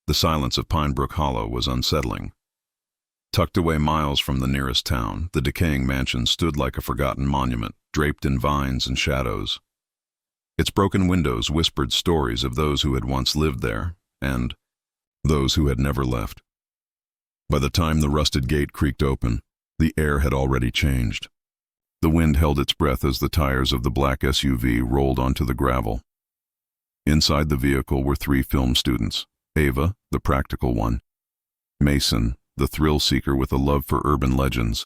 The silence of Pinebrook Hollow was unsettling. Tucked away miles from the nearest town, the decaying mansion stood like a forgotten monument, draped in vines and shadows. Its broken windows whispered stories of those who had once lived there, and those who had never left. By the time the rusted gate creaked open, the air had already changed. The wind held its breath as the tires of the black SUV rolled onto the gravel. Inside the vehicle were 3 film students: Ava, the practical one; Mason, the thrill-seeker with a love for urban legends;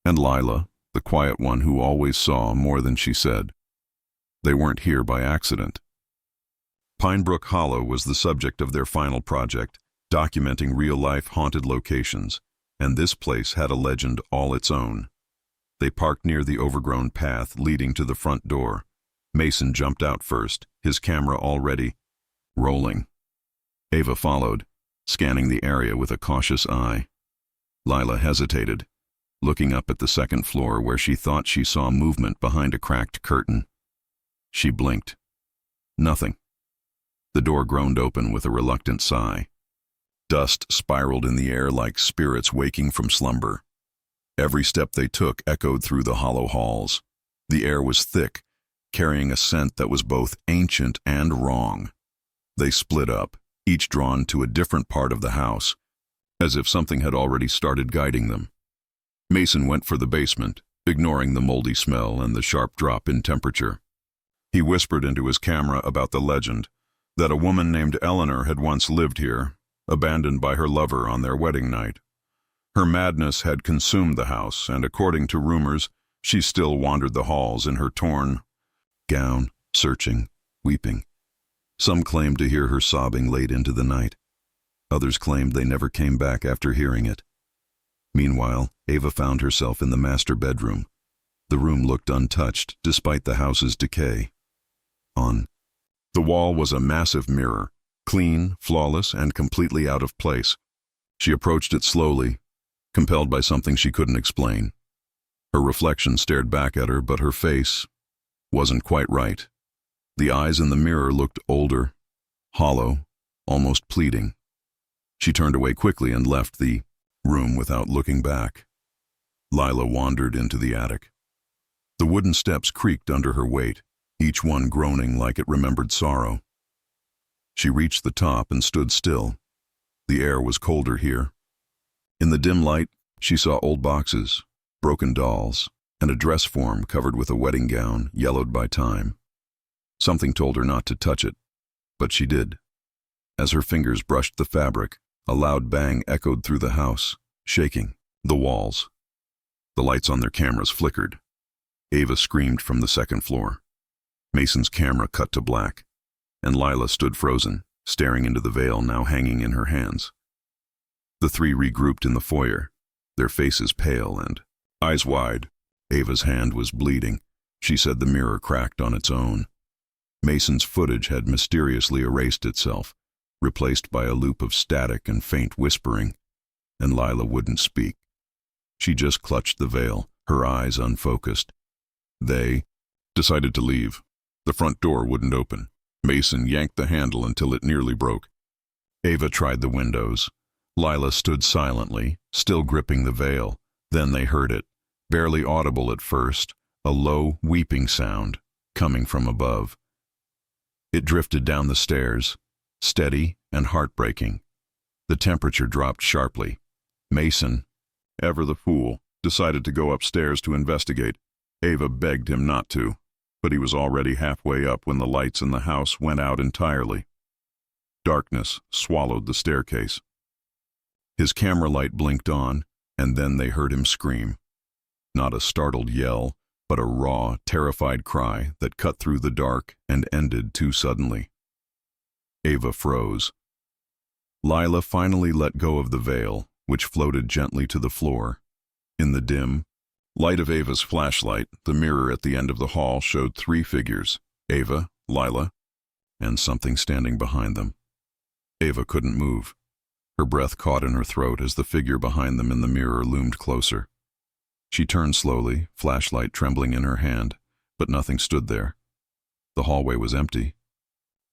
and Lila, the quiet one who always saw more than she said. They weren't here by accident. Pinebrook Hollow was the subject of their final project, documenting real-life haunted locations, and this place had a legend all its own. They parked near the overgrown path leading to the front door. Mason jumped out first, his camera already rolling. Ava followed, scanning the area with a cautious eye. Lila hesitated, looking up at the second floor where she thought she saw movement behind a cracked curtain. She blinked. Nothing. The door groaned open with a reluctant sigh. Dust spiraled in the air like spirits waking from slumber. Every step they took echoed through the hollow halls. The air was thick, carrying a scent that was both ancient and wrong. They split up, each drawn to a different part of the house, as if something had already started guiding them. Mason went for the basement, ignoring the moldy smell and the sharp drop in temperature. He whispered into his camera about the legend, that a woman named Eleanor had once lived here, abandoned by her lover on their wedding night. Her madness had consumed the house, and according to rumors, she still wandered the halls in her torn gown, searching, weeping. Some claimed to hear her sobbing late into the night. Others claimed they never came back after hearing it. Meanwhile, Ava found herself in the master bedroom. The room looked untouched, despite the house's decay. On the wall was a massive mirror, clean, flawless, and completely out of place. She approached it slowly, compelled by something she couldn't explain. Her reflection stared back at her, but her face wasn't quite right. The eyes in the mirror looked older, hollow, almost pleading. She turned away quickly and left the room without looking back. Lila wandered into the attic. The wooden steps creaked under her weight, each one groaning like it remembered sorrow. She reached the top and stood still. The air was colder here. In the dim light, she saw old boxes, broken dolls, and a dress form covered with a wedding gown yellowed by time. Something told her not to touch it, but she did. As her fingers brushed the fabric, a loud bang echoed through the house, shaking the walls. The lights on their cameras flickered. Ava screamed from the second floor. Mason's camera cut to black, and Lila stood frozen, staring into the veil now hanging in her hands. The 3 regrouped in the foyer, their faces pale and eyes wide. Ava's hand was bleeding. She said the mirror cracked on its own. Mason's footage had mysteriously erased itself, replaced by a loop of static and faint whispering, and Lila wouldn't speak. She just clutched the veil, her eyes unfocused. They decided to leave. The front door wouldn't open. Mason yanked the handle until it nearly broke. Ava tried the windows. Lila stood silently, still gripping the veil. Then they heard it, barely audible at first, a low, weeping sound coming from above. It drifted down the stairs, steady and heartbreaking. The temperature dropped sharply. Mason, ever the fool, decided to go upstairs to investigate. Ava begged him not to, but he was already halfway up when the lights in the house went out entirely. Darkness swallowed the staircase. His camera light blinked on, and then they heard him scream. Not a startled yell, but a raw, terrified cry that cut through the dark and ended too suddenly. Ava froze. Lila finally let go of the veil, which floated gently to the floor. In the dim light of Ava's flashlight, the mirror at the end of the hall showed 3 figures: Ava, Lila, and something standing behind them. Ava couldn't move. Her breath caught in her throat as the figure behind them in the mirror loomed closer. She turned slowly, flashlight trembling in her hand, but nothing stood there. The hallway was empty.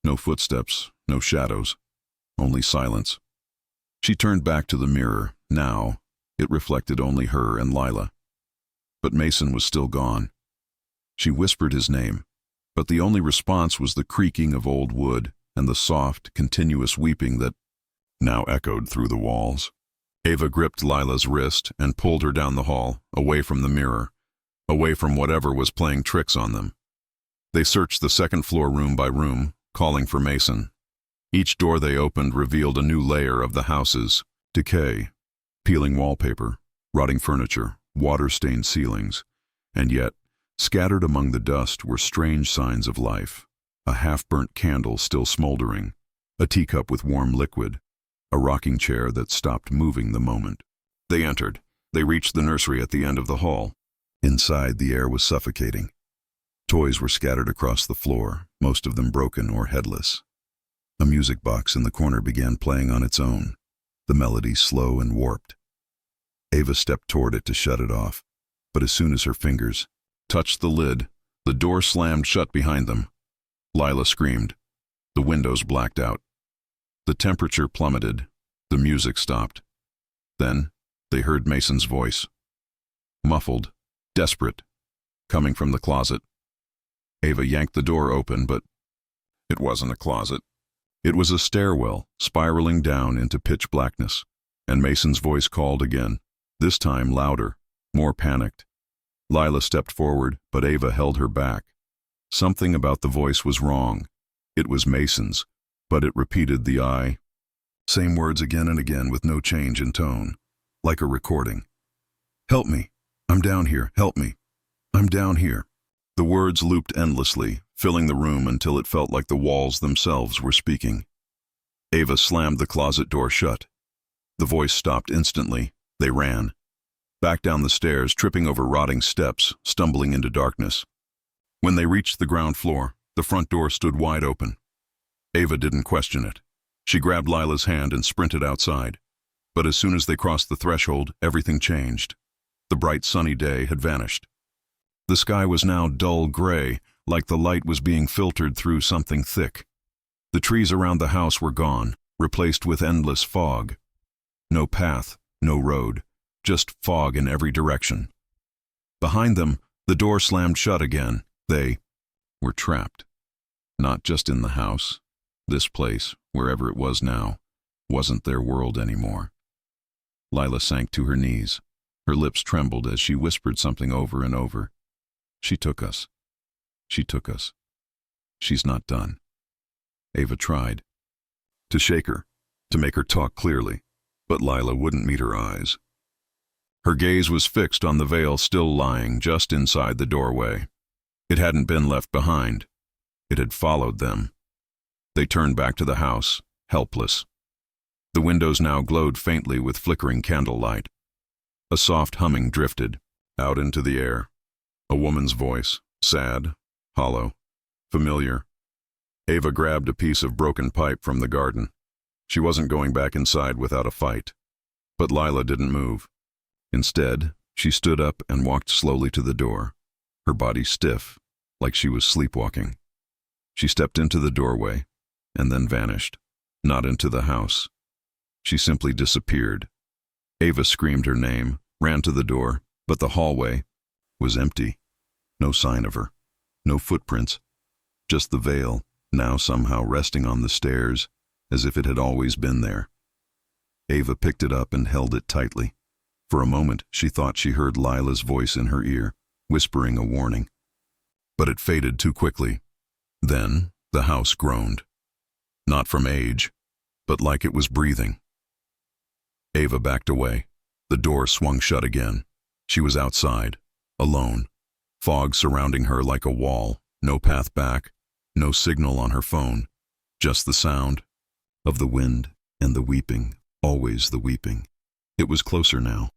No footsteps, no shadows, only silence. She turned back to the mirror. Now, it reflected only her and Lila. But Mason was still gone. She whispered his name, but the only response was the creaking of old wood and the soft, continuous weeping that now echoed through the walls. Ava gripped Lila's wrist and pulled her down the hall, away from the mirror, away from whatever was playing tricks on them. They searched the second-floor room by room, calling for Mason. Each door they opened revealed a new layer of the house's decay, peeling wallpaper, rotting furniture, water-stained ceilings, and yet, scattered among the dust were strange signs of life. A half-burnt candle still smoldering, a teacup with warm liquid, a rocking chair that stopped moving the moment. They entered. They reached the nursery at the end of the hall. Inside, the air was suffocating. Toys were scattered across the floor, most of them broken or headless. A music box in the corner began playing on its own, the melody slow and warped. Ava stepped toward it to shut it off, but as soon as her fingers touched the lid, the door slammed shut behind them. Lila screamed. The windows blacked out. The temperature plummeted. The music stopped. Then, they heard Mason's voice. Muffled, desperate, coming from the closet. Ava yanked the door open, but it wasn't a closet. It was a stairwell, spiraling down into pitch blackness, and Mason's voice called again, this time louder, more panicked. Lila stepped forward, but Ava held her back. Something about the voice was wrong. It was Mason's, but it repeated the same words again and again with no change in tone, like a recording. "Help me. I'm down here. Help me. I'm down here." The words looped endlessly, filling the room until it felt like the walls themselves were speaking. Ava slammed the closet door shut. The voice stopped instantly. They ran. Back down the stairs, tripping over rotting steps, stumbling into darkness. When they reached the ground floor, the front door stood wide open. Ava didn't question it. She grabbed Lila's hand and sprinted outside. But as soon as they crossed the threshold, everything changed. The bright sunny day had vanished. The sky was now dull gray, like the light was being filtered through something thick. The trees around the house were gone, replaced with endless fog. No path, no road, just fog in every direction. Behind them, the door slammed shut again. They were trapped. Not just in the house. This place, wherever it was now, wasn't their world anymore. Lila sank to her knees. Her lips trembled as she whispered something over and over. "She took us. She took us. She's not done." Ava tried to shake her, to make her talk clearly, but Lila wouldn't meet her eyes. Her gaze was fixed on the veil still lying just inside the doorway. It hadn't been left behind. It had followed them. They turned back to the house, helpless. The windows now glowed faintly with flickering candlelight. A soft humming drifted out into the air. A woman's voice, sad, hollow, familiar. Ava grabbed a piece of broken pipe from the garden. She wasn't going back inside without a fight. But Lila didn't move. Instead, she stood up and walked slowly to the door, her body stiff, like she was sleepwalking. She stepped into the doorway, and then vanished, not into the house. She simply disappeared. Ava screamed her name, ran to the door, but the hallway was empty. No sign of her, no footprints, just the veil, now somehow resting on the stairs, as if it had always been there. Ava picked it up and held it tightly. For a moment, she thought she heard Lila's voice in her ear, whispering a warning. But it faded too quickly. Then, the house groaned. Not from age, but like it was breathing. Ava backed away. The door swung shut again. She was outside, alone, fog surrounding her like a wall, no path back, no signal on her phone, just the sound of the wind and the weeping, always the weeping. It was closer now.